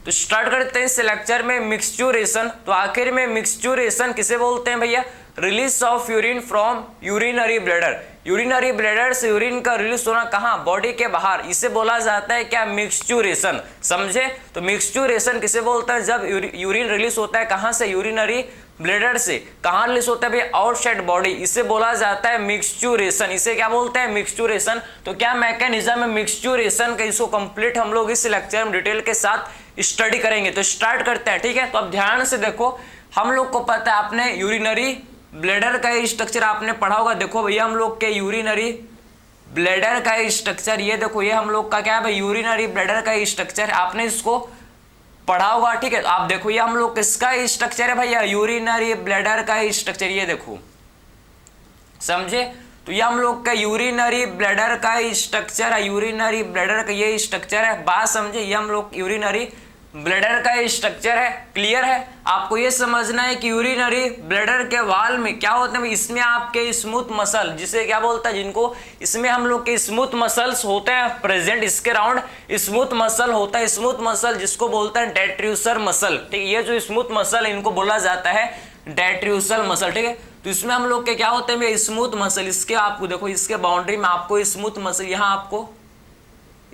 तो स्टार्ट करते हैं इस लेक्चर में मिक्सचुरेशन। तो आखिर में मिक्सचुरेशन किसे बोलते हैं भैया? Release of urine from urinary bladder. Urinary bladder से यूरिन का रिलीज होना कहाँ? बॉडी के बाहर। इसे बोला जाता है क्या? मिक्सचुरेशन। समझे? तो मिक्सचुरेशन किसे बोलते हैं? जब यूरिन रिलीज होता है कहाँ से? यूरिनरी ब्लैडर से। कहाँ रिलीज होता है भैया? Outside body. इसे बोला जाता है मिक्सचुरेशन। इसे क्या बोलते हैं? मिक्सचुरेशन। तो क्या मैकेनिज्म है मिक्सचुरेशन का, इसको कंप्लीट हम लोग इस लेक्चर में डिटेल के साथ स्टडी करेंगे। तो स्टार्ट करते हैं, ठीक है। तो अब ध्यान से देखो, हम लोग को पता है, आपने यूरिनरी ब्लैडर का स्ट्रक्चर आपने पढ़ा होगा। देखो भैया हम लोग के यूरिनरी ब्लैडर का स्ट्रक्चर, ये देखो ये हम लोग का क्या है भाई? यूरिनरी ब्लैडर का स्ट्रक्चर आपने इसको पढ़ा होगा, ठीक है। आप देखो ये हम लोग किसका स्ट्रक्चर है भैया? यूरिनरी ब्लैडर का स्ट्रक्चर। ये देखो, समझे? तो ये हम लोग का यूरिनरी ब्लैडर का स्ट्रक्चर है। यूरिनरी ब्लैडर का ये स्ट्रक्चर है। बात समझे? ये हम लोग यूरिनरी ब्लैडर का स्ट्रक्चर है। क्लियर है? आपको ये समझना है कि यूरिनरी ब्लैडर के वाल में क्या होते हैं? इसमें आपके स्मूथ मसल, जिसे क्या बोलता है, जिनको इसमें हम लोग के स्मूथ मसल्स होते हैं प्रेजेंट। इसके राउंड स्मूथ मसल होता है। स्मूथ मसल जिसको बोलते हैं डेट्रूसर मसल, ठीक है। ये जो स्मूथ मसल है इनको बोला जाता है डेट्रूसर मसल, ठीक है। तो इसमें हम लोग के क्या होते हैं? Smooth muscle. इसके आपको देखो, इसके बाउंड्री में आपको स्मूथ मसल, यहाँ आपको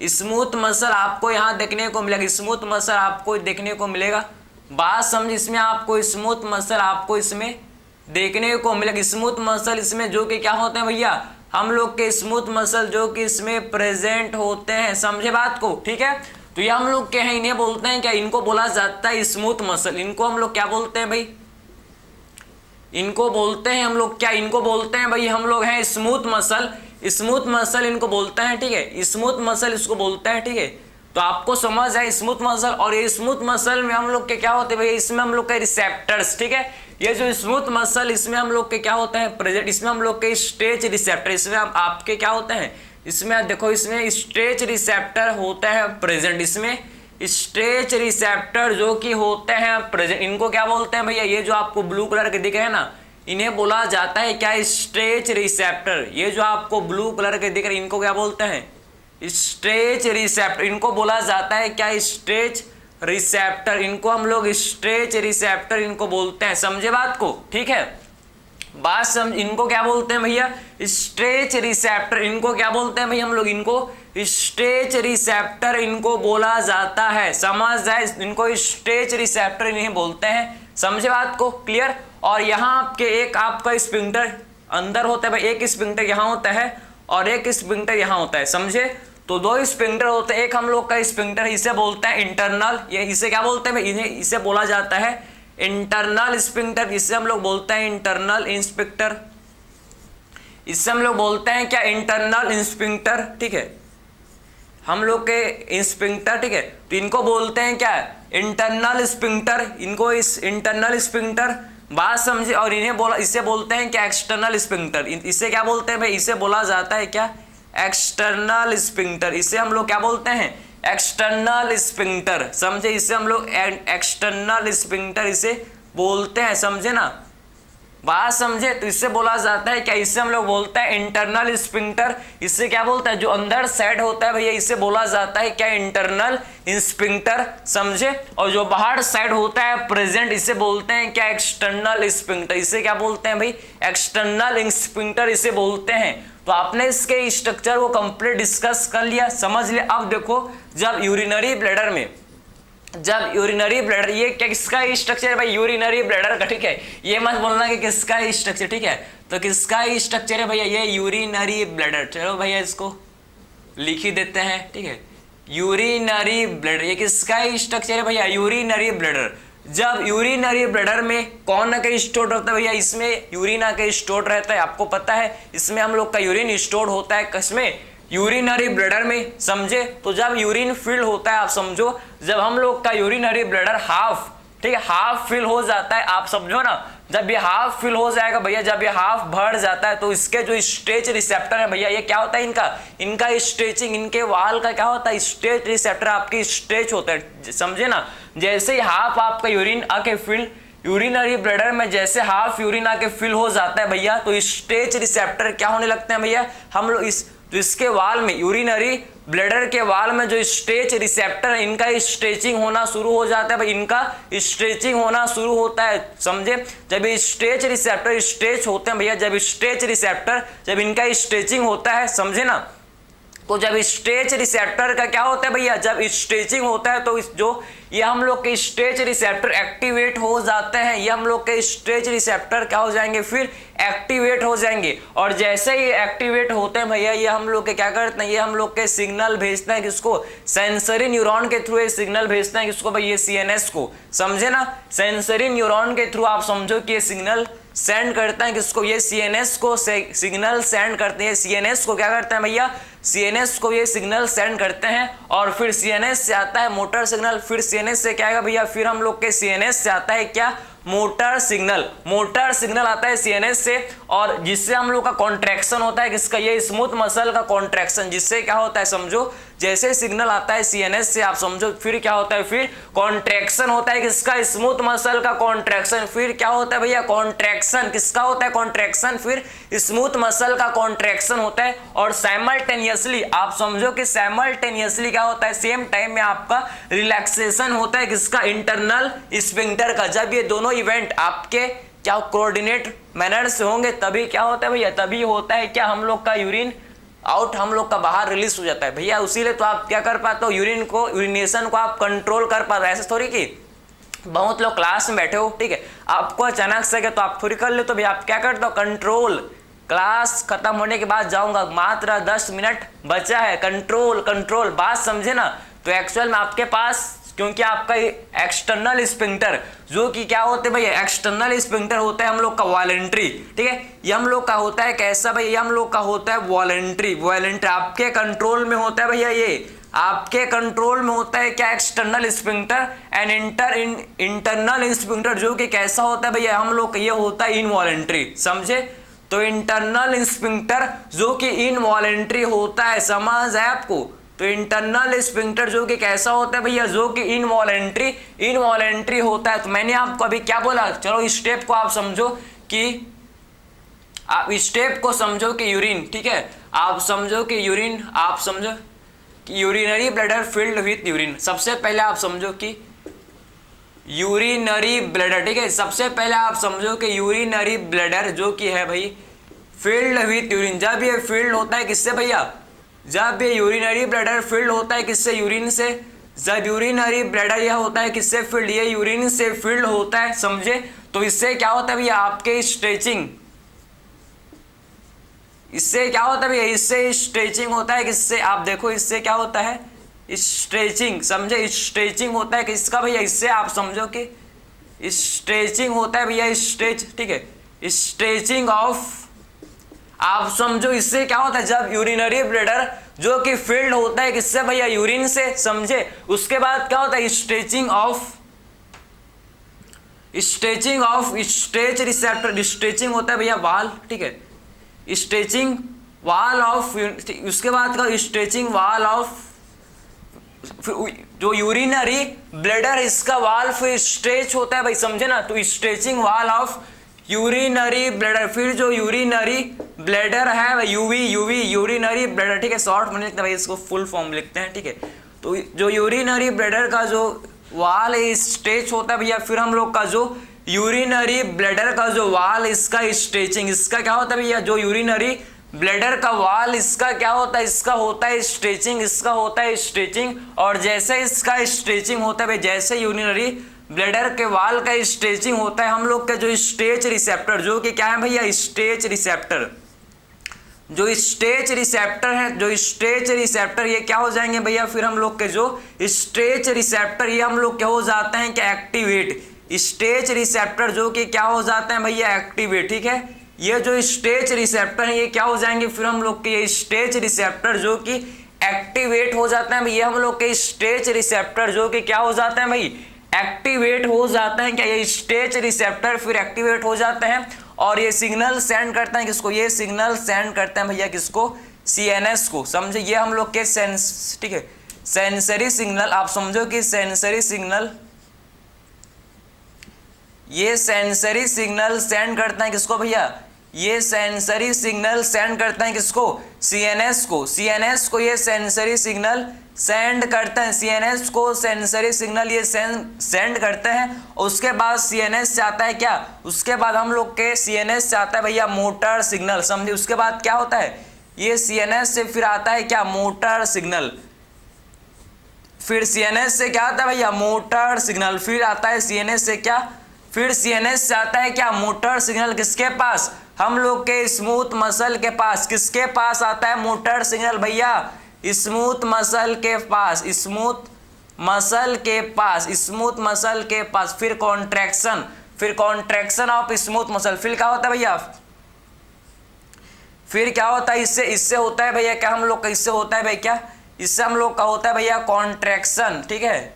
स्मूथ मसल आपको यहाँ देखने को मिलेगा। स्मूथ मसल आपको देखने को मिलेगा। बात समझ? इसमें आपको स्मूथ मसल आपको इसमें देखने को मिलेगा। स्मूथ मसल इसमें जो कि क्या होते हैं भैया? हम लोग के स्मूथ मसल जो कि इसमें प्रेजेंट होते हैं। समझे बात को? ठीक है। तो ये हम लोग के हैं, इन्हें बोलते हैं क्या? इनको बोला जाता है स्मूथ मसल। इनको हम लोग क्या बोलते हैं भाई? इनको बोलते हैं हम लोग क्या? इनको बोलते हैं भाई हम लोग हैं स्मूथ मसल। स्मूथ मसल इनको बोलते हैं, ठीक है। स्मूथ मसल इसको बोलते हैं, ठीक है। तो आपको समझ है स्मूथ मसल। और ये स्मूथ मसल में हम लोग के क्या होते हैं भाई? इसमें हम लोग के रिसेप्टर्स, ठीक है। ये जो स्मूथ मसल, इसमें हम लोग के क्या होते हैं? प्रेजेंट। इसमें हम लोग के स्ट्रेच रिसेप्टर, इसमें आपके क्या होते हैं? इसमें देखो, इसमें स्ट्रेच रिसेप्टर होते हैं प्रेजेंट। इसमें स्ट्रेच रिसेप्टर जो कि होते हैं प्रेजेंट, इनको क्या बोलते हैं भैया? ये जो आपको ब्लू कलर के दिख रहे हैं ना, इन्हें बोला जाता है क्या? Stretch receptor. ये जो आपको ब्लू कलर के दिख रहे हैं इनको क्या बोलते हैं? Stretch receptor. इनको बोला जाता है क्या? Stretch receptor. इनको हम लोग स्ट्रेच रिसेप्टर इनको बोलते हैं। समझे बात को? ठीक है। बात समझ? इनको क्या बोलते हैं भैया? Stretch receptor. इनको क्या बोलते हैं भैया हम लोग? इनको स्ट्रेच रिसेप्टर इनको बोला जाता है। समझ जाए? इनको स्ट्रेच रिसेप्टर इन्हें बोलते हैं। समझे बात को? क्लियर? और यहाँ आपके एक आपका स्फिंक्टर अंदर होता है भाई, एक स्फिंक्टर यहाँ होता है और एक स्फिंक्टर यहाँ होता है। समझे? तो दो स्फिंक्टर होते हैं। एक हम लोग का स्फिंक्टर, इसे बोलते हैं इंटरनल। ये इसे क्या बोलते हैं भाई? इन्हें इसे बोला जाता है इंटरनल स्फिंक्टर। इसे हम लोग बोलते हैं इंटरनल इंस्पेक्टर। इससे हम लोग बोलते हैं क्या? इंटरनल स्फिंक्टर, ठीक है। हम लोग के स्फिंक्टर, ठीक है। तो इनको बोलते हैं क्या? Internal sphincter. इनको इस इंटरनल स्फिंक्टर। बात समझे? और इन्हें बोला, इसे बोलते हैं क्या? External sphincter. इसे क्या बोलते हैं भाई? इसे बोला जाता है क्या? External sphincter. इसे हम लोग क्या बोलते हैं? External sphincter. समझे? इसे हम लोग एक्सटर्नल स्फिंक्टर इसे बोलते हैं। समझे ना? बात समझे? तो इससे बोला जाता है क्या? इससे हम लोग बोलते हैं इंटरनल स्फिंक्टर। इससे क्या बोलता है? जो अंदर साइड होता है भैया, इसे बोला जाता है क्या? Internal sphincter. समझे? और जो बाहर साइड होता है प्रेजेंट, इसे बोलते हैं क्या? External sphincter. इसे क्या बोलते हैं भाई? एक्सटर्नल स्फिंक्टर इसे बोलते हैं। तो आपने इसके स्ट्रक्चर को कंप्लीट डिस्कस कर लिया, समझ लिया। अब देखो, जब यूरिनरी ब्लैडर में, जब यूरिनरी ब्लैडर, ये किसका स्ट्रक्चर है भाई? यूरिनरी ब्लैडर का, ठीक है। ये मत बोलना कि किसका स्ट्रक्चर, ठीक है। तो किसका स्ट्रक्चर है भैया? ये यूरिनरी ब्लैडर। चलो भैया इसको लिख ही देते हैं, ठीक है। यूरिनरी ब्लैडर, ये किसका स्ट्रक्चर है भैया? Urinary bladder. जब यूरिनरी ब्लैडर में कौन आके स्टोर रहता है भैया? इसमें यूरिन आके स्टोर रहता है। आपको पता है इसमें हम लोग का यूरिन स्टोर होता है किसमें? यूरिनरी ब्लैडर में। समझे? तो जब यूरिन फिल होता है, आप समझो, जब हम लोग का यूरिनरी ब्लैडर हाफ, ठीक है, हाफ फिल हो जाता है, आप समझो ना। जब ये हाफ फिल हो जाएगा भैया, जब ये हाफ भर जाता है, तो इसके जो स्ट्रेच रिसेप्टर है भैया, ये क्या होता है? इनका स्ट्रेचिंग, इनके वाल का क्या होता है? स्ट्रेच रिसेप्टर आपकी स्ट्रेच होता है। समझे ना? जैसे ही हाफ आपका यूरिन आके फिल, यूरिनरी ब्लैडर में जैसे हाफ यूरिन आके फिल हो जाता है भैया, तो स्ट्रेच रिसेप्टर क्या होने लगते हैं भैया? हम लोग इस तो इसके वाल में, यूरिनरी ब्लैडर के वाल में जो स्ट्रेच रिसेप्टर है इनका स्ट्रेचिंग होना शुरू हो जाता है भाई, इनका स्ट्रेचिंग होना शुरू होता है, समझे। जब ये स्ट्रेच रिसेप्टर स्ट्रेच होते हैं भैया, जब स्ट्रेच रिसेप्टर जब इनका स्ट्रेचिंग होता है, समझे ना, तो जब स्ट्रेच रिसेप्टर का क्या होता है भैया, जब स्ट्रेचिंग होता है तो जो ये हम लोग के स्ट्रेच रिसेप्टर एक्टिवेट हो जाते हैं, ये हम लोग के स्ट्रेच रिसेप्टर क्या हो जाएंगे, फिर एक्टिवेट हो जाएंगे। और जैसे ही एक्टिवेट होते हैं भैया, ये हम लोग के क्या करते हैं, ये हम लोग के सिग्नल भेजते हैं किसको, सेंसरी न्यूरॉन के थ्रू ये सिग्नल भेजते हैं किसको भाई, ये सीएनएस को, समझे ना। सेंसरी न्यूरॉन के थ्रू आप समझो कि ये सिग्नल सेंड करते हैं किसको, ये सीएनएस को सिग्नल सेंड करते हैं। सीएनएस को क्या करते हैं भैया, सीएनएस को ये सिग्नल सेंड करते हैं और फिर सीएनएस से आता है मोटर सिग्नल, फिर सीएनएस से क्या आएगा भैया, फिर हम लोग के सीएनएस से आता है क्या, मोटर सिग्नल। मोटर सिग्नल आता है सीएनएस से और जिससे हम लोग का कॉन्ट्रैक्शन होता है किसका, ये स्मूथ मसल का कॉन्ट्रैक्शन, जिससे क्या होता है समझो, जैसे सिग्नल आता है सीएनएस से आप समझो, फिर क्या होता है, फिर कॉन्ट्रैक्शन होता है किसका, स्मूथ मसल का कॉन्ट्रैक्शन। फिर क्या होता है भैया, कॉन्ट्रैक्शन किसका होता है, कॉन्ट्रैक्शन, फिर स्मूथ मसल का कॉन्ट्रैक्शन होता है। और साइमल्टेनियसली आप समझो कि साइमल्टेनियसली क्या होता है, सेम टाइम में आपका रिलैक्सेशन होता है किसका, इंटरनल स्फिंक्टर का। जब ये दोनों इवेंट आपके क्या कोऑर्डिनेट मैनर से होंगे तभी क्या होता है भैया, तभी होता है क्या, हम लोग का यूरिन आउट हम लोग का बाहर रिलीज हो जाता है भैया। उसीलिए तो आप क्या कर पाते हो, यूरिनेशन को आप कंट्रोल कर पाते हो। ऐसे थोड़ी कि बहुत लोग क्लास में बैठे हो, ठीक है, आपको अचानक से तो आप थोड़ी कर ले, तो भैया आप क्या करते हो, कंट्रोल, क्लास खत्म होने के बाद जाऊंगा, मात्र 10 मिनट बचा है, कंट्रोल कंट्रोल, बात समझे ना। तो एक्चुअल में आपके पास, क्योंकि आपका एक्सटर्नल स्फिंक्टर जो कि क्या होते हैं भैया, एक्सटर्नल स्फिंक्टर होता है हम लोग का वॉलेंट्री, ठीक है, ये हम लोग का होता है कैसा भैया, ये हम लोग का होता है वॉलेंट्री। वॉलेंट्री आपके कंट्रोल में होता है भैया, ये आपके कंट्रोल में होता है क्या, external sphincter and internal sphincter जो कि कैसा होता है भैया, हम लोग ये होता है इनवॉलेंट्री, समझे। तो इंटरनल स्फिंक्टर जो कि इनवॉलेंट्री होता है, समझ है आपको। तो इंटरनल स्फिंक्टर जो कि कैसा होता है भैया, जो कि इनवॉलेंट्री होता है। तो मैंने आपको अभी क्या बोला, चलो स्टेप को आप समझो कि आप स्टेप को समझो कि यूरिन, ठीक है, आप समझो कि यूरिन, आप समझो कि urinary bladder filled with urine. सबसे पहले आप समझो कि यूरिनरी ब्लैडर, ठीक है, सबसे पहले आप समझो कि यूरिनरी ब्लैडर जो कि है भाई फिल्ड विथ यूरिन। जब ये फील्ड होता है किससे भैया, जब ये यूरिनरी ब्लैडर फील्ड होता है किससे, यूरिन से। जब यूरिनरी ब्लैडर यह होता है किससे फील्ड, ये यूरिन से फील्ड होता है, समझे। तो इससे क्या होता है भैया, आपके स्ट्रेचिंग, इससे क्या होता है भैया, इससे स्ट्रेचिंग होता है किससे, आप देखो इससे क्या होता है, स्ट्रेचिंग, समझे, स्ट्रेचिंग होता है किसका भैया, इससे आप समझो कि स्ट्रेचिंग होता है भैया, स्ट्रेच, ठीक है, स्ट्रेचिंग ऑफ, आप समझो इससे क्या होता है, जब यूरिनरी ब्लैडर जो कि फिल्ड होता है किससे भैया, यूरिन से, समझे। उसके बाद क्या होता है, stretching of stretch receptor, stretching होता है भैया वाल, ठीक है, स्ट्रेचिंग वाल ऑफ, उसके बाद का स्ट्रेचिंग वाल ऑफ, जो यूरिनरी ब्लैडर इसका वाल फिर स्ट्रेच होता है भाई, समझे ना। तो stretching wall of urinary bladder, फिर जो यूरिनरी ब्लैडर है भाई, यूरिनरी ब्लैडर, ठीक है, शॉर्ट में लिखते हैं भाई, इसको फुल फॉर्म लिखते हैं, ठीक है। तो जो यूरिनरी ब्लैडर का जो वाल है स्ट्रेच होता है भैया, फिर हम लोग का जो यूरिनरी ब्लैडर का जो वाल इसका स्ट्रेचिंग, इसका क्या होता है भैया, जो यूरिनरी ब्लैडर का वाल इसका क्या होता है, इसका होता है स्ट्रेचिंग, इसका होता है स्ट्रेचिंग। और जैसे इसका स्ट्रेचिंग होता है, जैसे यूरिनरी ब्लैडर के वाल का स्ट्रेचिंग होता है, हम लोग का जो स्ट्रेच रिसेप्टर जो कि क्या है भैया, स्ट्रेच रिसेप्टर, जो स्ट्रेच रिसेप्टर है, जो स्ट्रेच रिसेप्टर ये क्या हो जाएंगे भैया, फिर हम लोग के जो स्ट्रेच रिसेप्टर ये हम लोग क्या हो जाते हैं, क्या एक्टिवेट, स्ट्रेच रिसेप्टर जो कि क्या हो जाते हैं भैया, एक्टिवेट, ठीक है। ये जो स्ट्रेच रिसेप्टर है ये क्या हो जाएंगे, फिर हम लोग के ये स्ट्रेच रिसेप्टर जो कि एक्टिवेट हो जाते हैं, ये हम लोग के स्ट्रेच रिसेप्टर जो कि क्या हो जाते हैं भाई, एक्टिवेट हो जाते हैं, क्या ये स्ट्रेच रिसेप्टर फिर एक्टिवेट हो जाते हैं और ये सिग्नल सेंड करते हैं किसको, ये सिग्नल सेंड करते हैं भैया किसको, सीएनएस को, समझे। ये हम लोग के सेंस, ठीक है, सेंसरी सिग्नल, आप समझो कि सेंसरी सिग्नल, ये सेंसरी सिग्नल सेंड करते हैं किसको भैया, ये सेंसरी सिग्नल सेंड करते हैं किसको, सीएनएस को, सीएनएस को ये सेंसरी सिग्नल सेंड करते हैं, सीएनएस को सेंसरी सिग्नल ये सेंड करते हैं। उसके बाद सीएनएस से आता है क्या, उसके बाद हम लोग के सीएनएस से आता है भैया मोटर सिग्नल, समझे। उसके बाद क्या होता है, ये सीएनएस से फिर आता है क्या, मोटर सिग्नल, फिर सीएनएस से क्या आता है भैया, मोटर सिग्नल, फिर आता है सीएनएस से क्या, फिर सीएनएस से आता है क्या, मोटर सिग्नल, किसके पास, हम लोग के स्मूथ मसल के पास, किसके पास आता है मोटर सिग्नल भैया, स्मूथ मसल के पास, स्मूथ मसल के पास, स्मूथ मसल के पास, फिर कॉन्ट्रैक्शन, फिर कॉन्ट्रैक्शन ऑफ स्मूथ मसल, फिर क्या होता है भैया, फिर क्या होता है, इससे होता है भैया क्या, हम लोग का इससे होता है भैया क्या, इससे हम लोग का होता है भैया कॉन्ट्रैक्शन, ठीक है,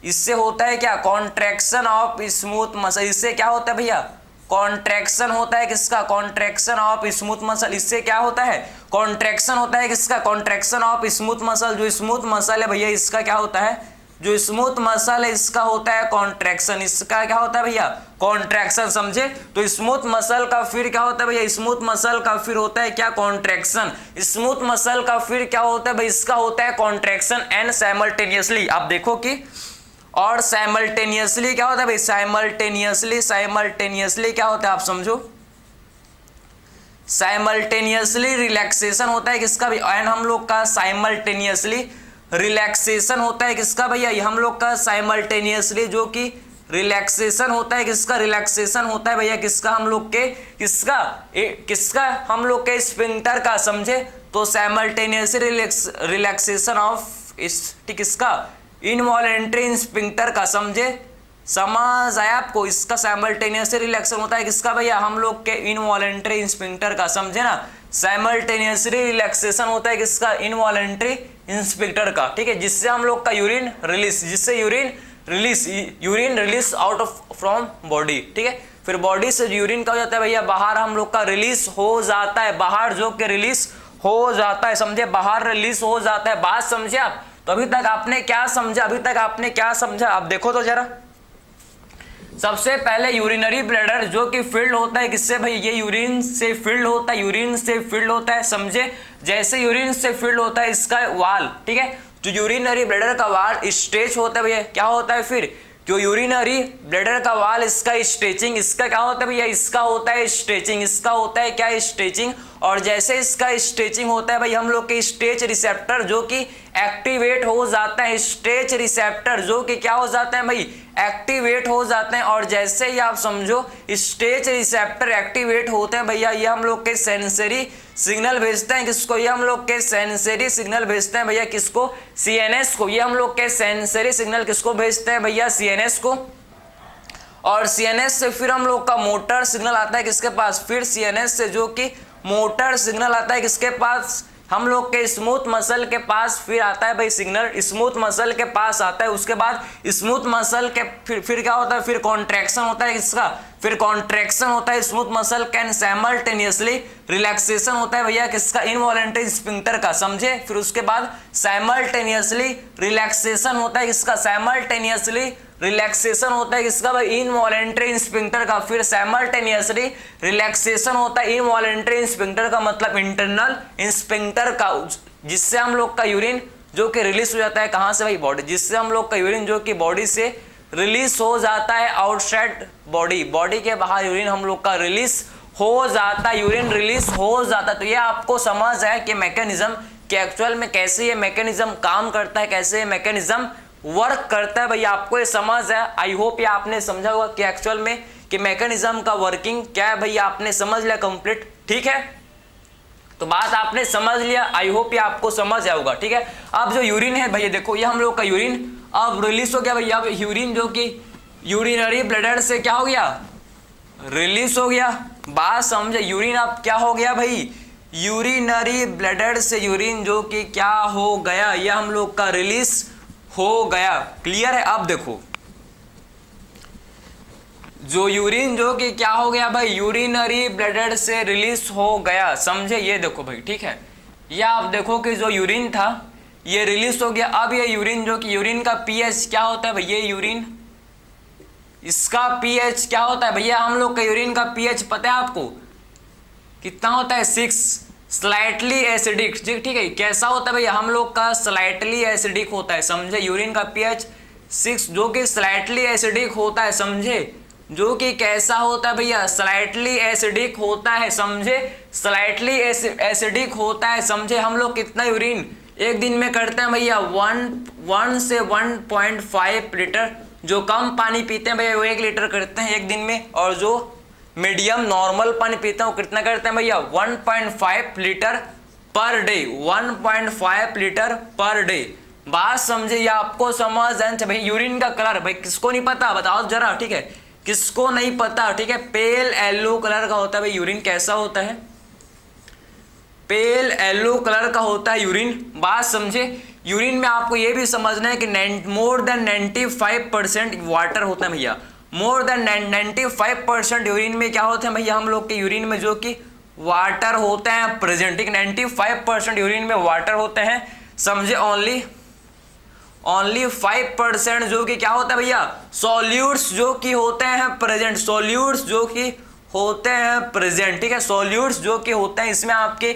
इससे होता है क्या, कॉन्ट्रैक्शन ऑफ स्मूथ मसल, इससे क्या होता है भैया, कॉन्ट्रैक्शन होता है किसका, कॉन्ट्रैक्शन ऑफ स्मूथ मसल, इससे क्या होता है, कॉन्ट्रैक्शन होता है किसका, कॉन्ट्रैक्शन ऑफ स्मूथ मसल, जो स्मूथ मसल है भैया इसका क्या होता है, जो स्मूथ मसल है इसका होता है कॉन्ट्रैक्शन, इसका क्या होता है भैया, कॉन्ट्रैक्शन, समझे। तो स्मूथ मसल का फिर क्या होता है भैया, स्मूथ मसल का फिर होता है क्या, कॉन्ट्रैक्शन, स्मूथ मसल का फिर क्या होता है भाई, इसका होता है कॉन्ट्रैक्शन एंड साइमल्टेनियसली, आप देखो कि, और साइमल्टेनियसली क्या होता है भाई, साइमल्टेनियसली, साइमल्टेनियसली क्या होता है आप समझो, साइमल्टेनियसली रिलैक्सेशन होता है किसका भी, एंड हम लोग का साइमल्टेनियसली रिलैक्सेशन होता है किसका भैया, ये हम लोग का साइमल्टेनियसली जो कि रिलैक्सेशन होता है किसका, रिलैक्सेशन होता है भैया किसका, हम लोग के किसका, किसका, हम लोग के स्फिंक्टर का, समझे। तो साइमल्टेनियसली रिलैक्सेशन ऑफ किसका, इनवॉलेंट्री स्फिंक्टर का, समझे, समझ आया आपको, इसका साइमल्टेनियसली रिलैक्सेशन होता है किसका भैया, हम लोग के इनवॉलेंट्री स्फिंक्टर का, समझे ना। साइमल्टेनियसली रिलैक्सेशन होता है किसका, इनवॉलेंट्री इंस्पेक्टर का, ठीक है, जिससे हम लोग का यूरिन रिलीज, जिससे urine release out of from body, ठीक है। फिर बॉडी से यूरिन का हो जाता है भैया बाहर, हम लोग का रिलीज हो जाता है बाहर, जो कि रिलीज हो जाता है, समझे, बाहर रिलीज हो जाता है, बात समझे आप। तो अभी तक आपने क्या समझा, अभी तक आपने क्या समझा, आप देखो तो जरा। सबसे पहले यूरिनरी ब्लैडर जो कि फिल्ड होता है किससे भाई, ये यूरिन से फिल्ड होता है, यूरिन से फिल्ड होता है, समझे। जैसे यूरिन से फिल्ड होता है इसका वाल, ठीक है, जो यूरिनरी ब्लैडर का वाल स्ट्रेच होता है भैया, क्या होता है फिर, जो यूरिनरी ब्लैडर का वाल इसका स्ट्रेचिंग, इसका क्या होता है भैया, इसका होता है स्ट्रेचिंग, इसका होता है क्या, स्ट्रेचिंग। और जैसे इसका स्ट्रेचिंग होता है भाई, हम लोग के स्ट्रेच रिसेप्टर जो कि एक्टिवेट हो जाता है, स्ट्रेच रिसेप्टर जो कि क्या हो जाता है भाई, एक्टिवेट हो जाते हैं। और जैसे ही आप समझो स्ट्रेच रिसेप्टर एक्टिवेट होते हैं भैया, ये हम लोग के सेंसरी सिग्नल भेजते हैं किसको, ये हम लोग के सेंसरी सिग्नल भेजते हैं भैया किसको, सीएनएस को, ये हम लोग के सेंसरी सिग्नल किसको भेजते हैं भैया, सीएनएस को। और सीएनएस से फिर हम लोग का मोटर सिग्नल आता है किसके पास, फिर सीएनएस से जो कि मोटर सिग्नल आता है किसके पास, हम लोग के स्मूथ मसल के पास फिर आता है भाई सिग्नल, स्मूथ मसल के पास आता है। उसके बाद स्मूथ मसल के फिर क्या होता है, फिर कॉन्ट्रैक्शन होता है किसका, फिर कॉन्ट्रैक्शन होता है smooth muscle can simultaneously relaxation होता है भैया किसका, इनवॉलेंट्री स्फिंक्टर का, समझे। फिर उसके बाद साइमल्टेनियसली रिलैक्सेशन होता है किसका, साइमल्टेनियसली रिलैक्सेशन होता है किसका भाई, इनवॉलेंट्री स्फिंक्टर का। फिर साइमल्टेनियसली रिलैक्सेशन होता है इनवॉलेंट्री स्फिंक्टर का, मतलब इंटरनल स्फिंक्टर का, जिससे हम लोग का यूरिन जो कि रिलीज हो जाता है कहाँ से भाई, बॉडी, जिससे हम लोग का यूरिन जो कि बॉडी से रिलीज हो जाता है आउटसाइड बॉडी, बॉडी के बाहर यूरिन हम लोग का रिलीज हो जाता है, यूरिन रिलीज हो जाता है। तो ये आपको समझ आया कि मैकेनिज्म कि एक्चुअल में कैसे ये मैकेनिज्म काम करता है, कैसे ये मैकेनिज्म वर्क करता है भैया, आपको ये समझ है। आई होप ये आपने समझा होगा कि एक्चुअल में कि मैकेनिज्म का वर्किंग क्या है भैया, आपने समझ लिया कंप्लीट, ठीक है। तो बात आपने समझ लिया, आई होप ये आपको समझ आया होगा, ठीक है। अब जो यूरिन है भैया देखो, ये हम लोग का यूरिन अब रिलीज हो गया भैया, अब यूरिन जो कि यूरिनरी ब्लैडर से क्या हो गया, रिलीज हो गया, बात समझे। यूरिन अब क्या हो गया भाई, यूरिनरी ब्लैडर से यूरिन जो कि क्या हो गया, ये हम लोग का रिलीज हो गया, क्लियर है। अब देखो जो यूरिन जो कि क्या हो गया भाई, यूरिनरी ब्लैडर से रिलीज हो गया, समझे। ये देखो भाई, ठीक है, या आप देखो कि जो यूरिन था ये रिलीज हो गया। अब ये यूरिन जो कि यूरिन का पीएच क्या होता है भैया, यूरिन इसका पीएच क्या होता है भैया, हम लोग का यूरिन का पीएच पता है आपको, कितना होता है 6, स्लाइटली एसिडिक, ठीक है। कैसा होता है भैया, हम लोग का स्लाइटली एसिडिक होता है, समझे। यूरिन का पीएच 6 जो कि स्लाइटली एसिडिक होता है, समझे। जो कि कैसा होता है भैया, स्लाइटली एसिडिक होता है, समझे। स्लाइटली एसिडिक होता है, समझे। हम लोग कितना यूरिन एक दिन में करते हैं भैया, 1 से 1.5 लीटर। जो कम पानी पीते हैं भैया वो 1 लीटर करते हैं एक दिन में, और जो मीडियम नॉर्मल पानी पीते हैं वो कितना करते हैं भैया, 1.5 litre per day, 1.5 litre per day. बात समझे या आपको समझ आना चाहिए। भाई यूरिन का कलर, भाई किसको नहीं पता बताओ जरा, ठीक है। किसको नहीं पता, ठीक है। पेल येलो कलर का होता है भाई यूरिन। कैसा होता है, पेल येलो कलर का होता है यूरिन। बात समझे। यूरिन में आपको ये भी समझना है कि मोर देन 95% वाटर होता है भैया। मोर देन 95% यूरिन में क्या होते हैं भैया, हम लोग के यूरिन में जो कि वाटर होते हैं प्रेजेंट, ठीक। 95% यूरिन में वाटर होते हैं, समझे। ओनली 5% जो कि क्या होता है भैया, सॉल्यूट्स जो कि होते हैं प्रेजेंट, सॉल्यूट्स जो कि होते हैं प्रेजेंट, ठीक है। सॉल्यूट्स जो कि होते हैं, इसमें आपके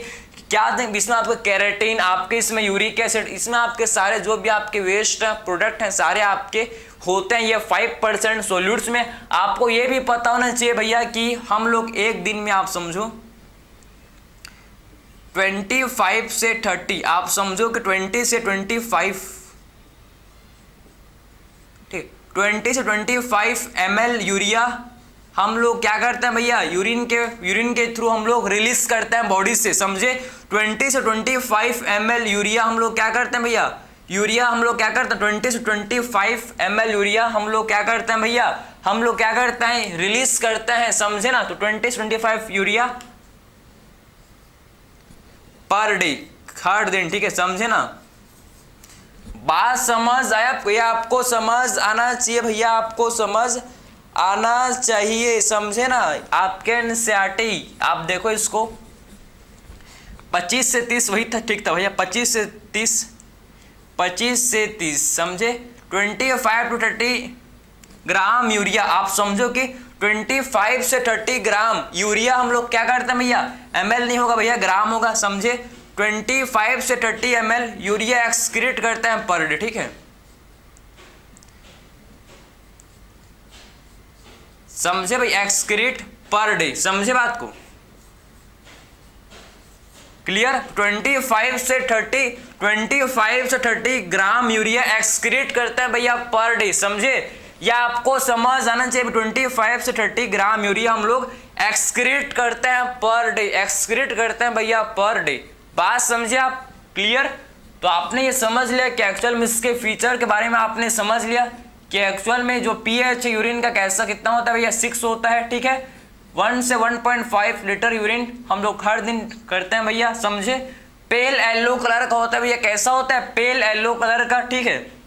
क्या दें, इसमें आपके कैरेटीन, आपके इसमें यूरिक एसिड, इसमें आपके सारे जो भी आपके वेस्ट प्रोडक्ट हैं सारे आपके होते हैं ये 5% सॉल्यूट्स में। आपको ये भी पता होना चाहिए भैया कि हम लोग एक दिन में, आप समझो 25 से 30, आप समझो कि 20 से 25, ठीक, 20 से 25 ml यूरिया हम लोग क्या करते हैं भैया, यूरिन के थ्रू हम लोग रिलीज करते हैं बॉडी से, समझे। 20 से 25 ml यूरिया हम लोग क्या करते हैं भैया, यूरिया हम लोग क्या करते हैं, 20 से 25 ml यूरिया हम लोग क्या करते हैं भैया, हम लोग क्या करते हैं, रिलीज करते हैं, समझे ना। तो 20 से 25 यूरिया पर डे, हर दिन, ठीक है, समझे ना। बात समझ आया भैया, आपको समझ आना चाहिए भैया, आपको समझ आना चाहिए, समझे ना। आपके एनसीईआरटी आप देखो इसको, 25 से 30 वही था, ठीक था भैया, 25 से 30, समझे। 25 to 30 ग्राम यूरिया, आप समझो कि 25 से 30 ग्राम यूरिया हम लोग क्या करते हैं भैया, ml नहीं होगा भैया, ग्राम होगा, समझे। 25 से 30 ml यूरिया एक्सक्रीट करते हैं पर डे, ठीक है, समझे भाई, एक्सक्रीट पर डे, समझे बात को, क्लियर। 25 से 30 ग्राम यूरिया एक्सक्रीट करते हैं भैया पर डे, समझे। या आपको समझ आना चाहिए 25 से 30 ग्राम यूरिया हम लोग एक्सक्रीट करते हैं पर डे, एक्सक्रीट करते हैं भैया पर डे। बात समझे आप, क्लियर। तो आपने ये समझ लिया कि एक्चुअल में इसके फीचर के बारे में आपने समझ लिया कि एक्चुअल में जो पीएच यूरिन का कैसा कितना होता है भैया, 6 होता है, ठीक है। 1 से 1.5 लीटर यूरिन हम लोग हर दिन करते हैं भैया, समझे। पेल येलो कलर का होता है भैया, कैसा होता है, पेल येलो कलर का, ठीक है।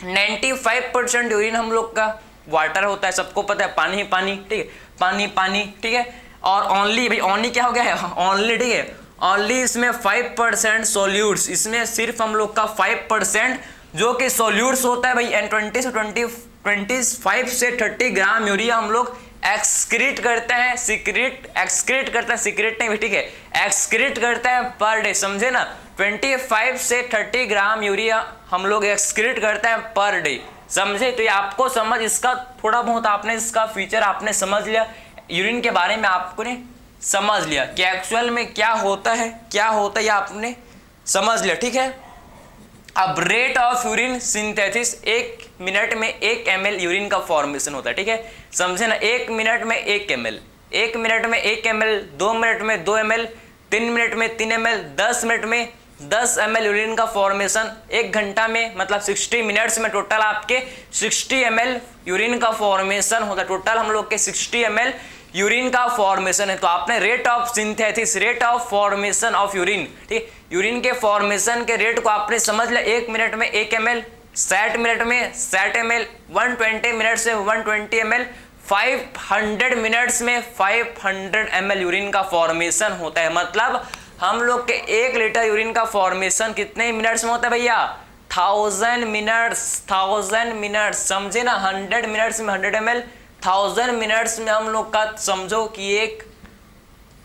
95% यूरिन हम लोग का वाटर होता है, सबको पता है, पानी ही पानी, ठीक है, पानी पानी, ठीक है। और ओनली भाई, ओनली क्या हो गया है, ओनली, ठीक है, ओनली इसमें 5% सॉल्यूट्स, इसमें सिर्फ हम लोग का 5% जो कि सॉल्यूट्स होता है भाई। एंड 25 से 30 ग्राम यूरिया हम लोग एक्सक्रीट करते हैं, एक्सक्रीट करते हैं, सीक्रेट नहीं, ठीक है, एक्सक्रीट करते हैं पर डे, समझे ना। 25 से 30 ग्राम यूरिया हम लोग एक्सक्रीट करते हैं पर डे, समझे। तो ये आपको समझ, इसका थोड़ा बहुत आपने इसका फीचर आपने समझ लिया, यूरिन के बारे में आपने समझ लिया कि एक्चुअल में क्या होता है ये आपने समझ लिया, ठीक है। अब rate of urine synthesis, 1 minute में 1 ml यूरिन का फॉर्मेशन होता है, ठीक है, समझे ना। 1 मिनट में 1 ml, 1 मिनट में 1 ml, 2 मिनट में 2 ml, 3 मिनट में 3 ml, 10 मिनट में 10 ml यूरिन का फॉर्मेशन, 1 घंटा में मतलब 60 मिनट्स में टोटल आपके 60 ml यूरिन का फॉर्मेशन होता है। टोटल हम लोग के 60 ml यूरिन का फॉर्मेशन है। तो आपने rate of synthesis, rate of formation of urine, ठीक, यूरिन के फॉर्मेशन के रेट को आपने समझ लिया। 1 मिनट में 1 ml, 60 मिनट में 60 ml, 120 मिनट से 120 ml, 500 मिनट्स में 500 ml यूरिन का फॉर्मेशन होता है। मतलब हम लोग के 1 लीटर यूरिन का फॉर्मेशन कितने मिनट्स में होता है भैया, 1000 मिनट्स, समझे ना। 100 मिनट्स में 100 ml, 1000 मिनट्स में हम लोग का समझो कि 1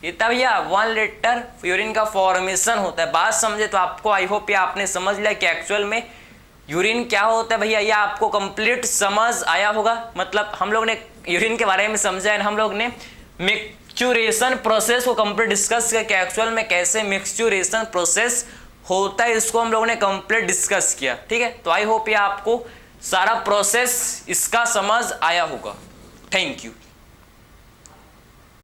कितना भैया 1 लीटर यूरिन का फॉर्मेशन होता है। बात समझे तो आपको आई होप ये आपने समझ लिया कि एक्चुअल में यूरिन क्या होता है भैया, ये आपको कंप्लीट समझ आया होगा। मतलब हम लोग ने यूरिन के बारे में समझा है, हम लोग ने मिक्सचुरेशन प्रोसेस को कंप्लीट डिस्कस किया कि एक्चुअल में कैसे मिक्सचुरेशन प्रोसेस होता है, इसको हम लोगों ने कंप्लीट डिस्कस किया। ठीक है, तो आई होप ये आपको सारा प्रोसेस इसका समझ आया होगा। Thank you.